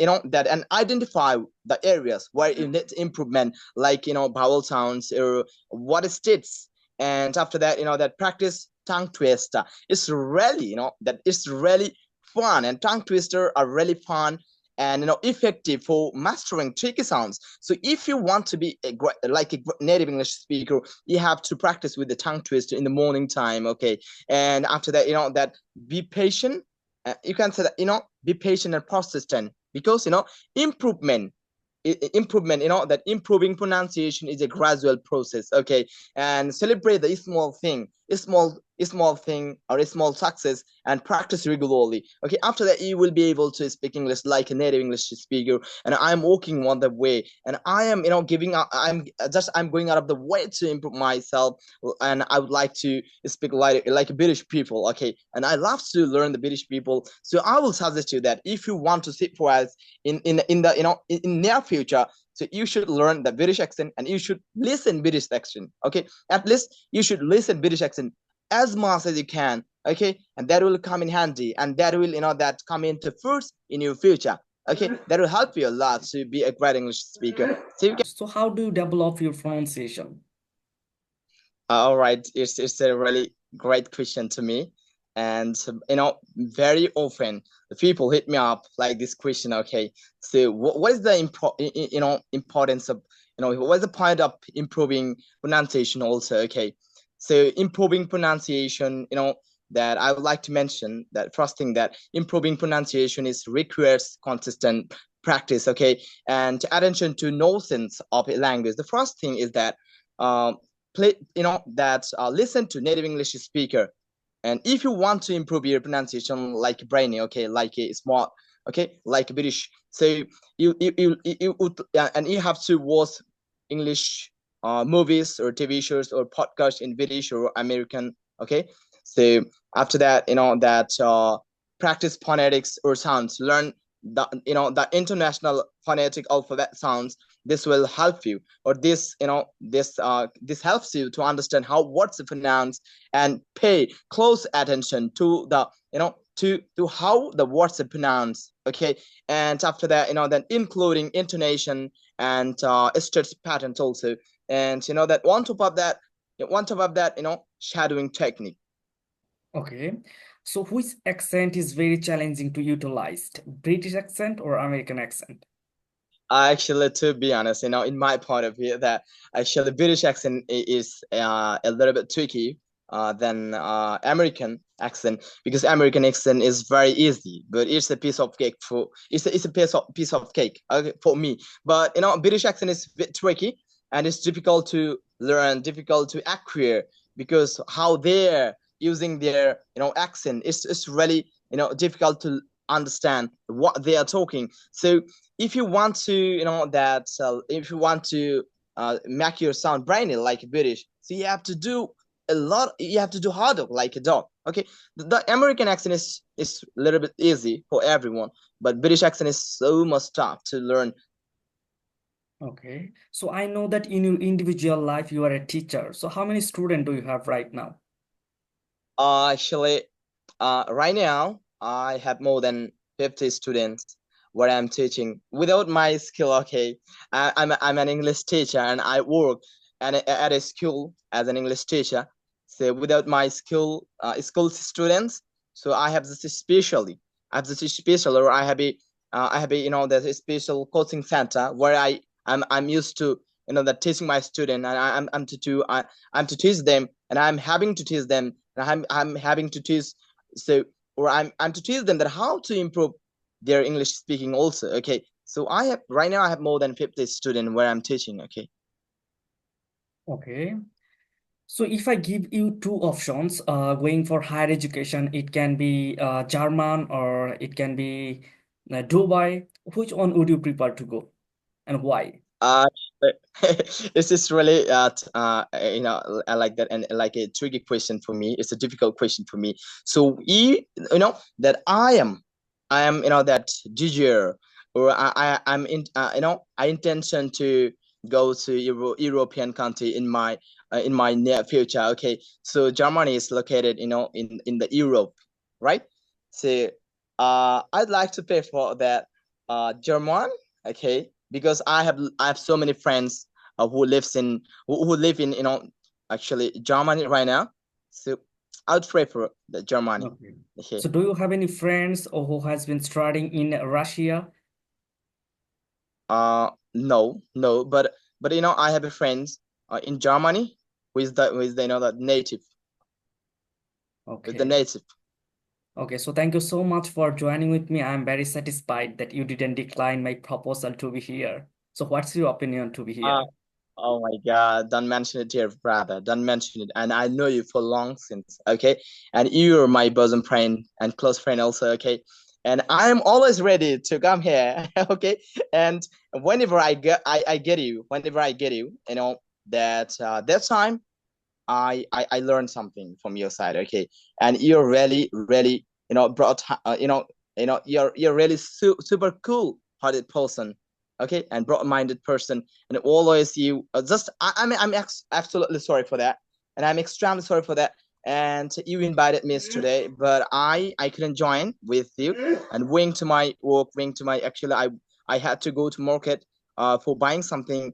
that and identify the areas where you need improvement, like vowel sounds or what it states. And after that, that practice tongue twister. It's really that it's really fun, and tongue twister are really fun and effective for mastering tricky sounds. So if you want to be like a native English speaker, you have to practice with the tongue twister in the morning time. Okay, and after that, that be patient. You can say that be patient and persistent, because improvement improvement that improving pronunciation is a gradual process. Okay, and celebrate the small thing or a small success, and practice regularly. Okay, after that you will be able to speak English like a native English speaker. And I'm working on the way, and I am giving up, I'm going out of the way to improve myself. And I would like to speak like British people. Okay, and I love to learn the British people. So I will suggest you that if you want to sit for us in the in near future, so you should learn the British accent, and you should listen British accent. Okay, at least you should listen British accent as much as you can. Okay, and that will come in handy, and that will that come into first in your future. Okay, that will help you a lot to be a great English speaker. So you can. So how do you develop your pronunciation? All right, it's a really great question to me, and very often the people hit me up like this question. Okay, so what is the importance of what's the point of improving pronunciation also? Okay, so improving pronunciation, that I would like to mention that first thing, that improving pronunciation is requires consistent practice. Okay, and attention to nuance of a language. The first thing is that play that listen to native English speaker. And if you want to improve your pronunciation like brainy, okay, like a smart, okay, like British, so and you have to watch English movies or TV shows or podcasts in British or American. Okay, so after that, that practice phonetics or sounds, learn the international phonetic alphabet sounds. This will help you, or this helps you to understand how words are pronounced, and pay close attention to the to how the words are pronounced. Okay, and after that, then including intonation and stress patterns also. And that on top of that, shadowing technique. Okay. So which accent is very challenging to utilize? British accent or American accent? Actually, to be honest, in my point of view, that actually British accent is a little bit tricky than American accent, because American accent is very easy, but it's a piece of cake for it's a piece of cake for me. But British accent is a bit tricky, and it's difficult to learn, difficult to acquire, because how they're using their accent, it's really difficult to understand what they are talking. So if you want to that if you want to make your sound brainy like British, so you have to do a lot, you have to do harder like a dog. Okay, the American accent is a little bit easy for everyone, but British accent is so much tough to learn. Okay. So I know that in your individual life you are a teacher. So how many students do you have right now? Actually, right now I have more than 50 students where I'm teaching without my skill. Okay, I'm an English teacher, and I work at a school as an English teacher. So without my school students, so I have this specially, or I have a there's a special coaching center where I'm used to the teaching my student, and I'm to teach them, and I'm having to teach them, and I'm having to teach, so or I'm to teach them that how to improve their English speaking also. Okay, so I have right now I have more than 50 students where I'm teaching. Okay. Okay. So if I give you two options, going for higher education, it can be German or it can be Dubai. Which one would you prefer to go and why? Uh, it's just really I like that, and like a tricky question for me. It's a difficult question for me. So that I am that Giger, or I'm in I intention to go to European country in my near future. Okay, so Germany is located in the Europe, right? So I'd like to pay for that German. Okay, because I have so many friends who live in actually Germany right now. So I would prefer the Germany. Okay. Okay. So do you have any friends or who has been studying in Russia? No, but I have a friend in Germany who is the the native with the Okay. native. Okay, so thank you so much for joining with me. I'm very satisfied that you didn't decline my proposal to be here. So what's your opinion to be Uh, here? oh my God, don't mention it here, brother. Don't mention it. And I know you for long since, okay? And you're my bosom friend and close friend also, okay? And I'm always ready to come here, okay? And whenever I get you, that time I learned something from your side, okay? And you're really, really, brought, you're really super cool hearted person, okay? And broad-minded person, and always you just absolutely sorry for that, and I'm extremely sorry for that. And you invited me today, but I couldn't join with you, and wing to my work, wing to my actually I had to go to market for buying something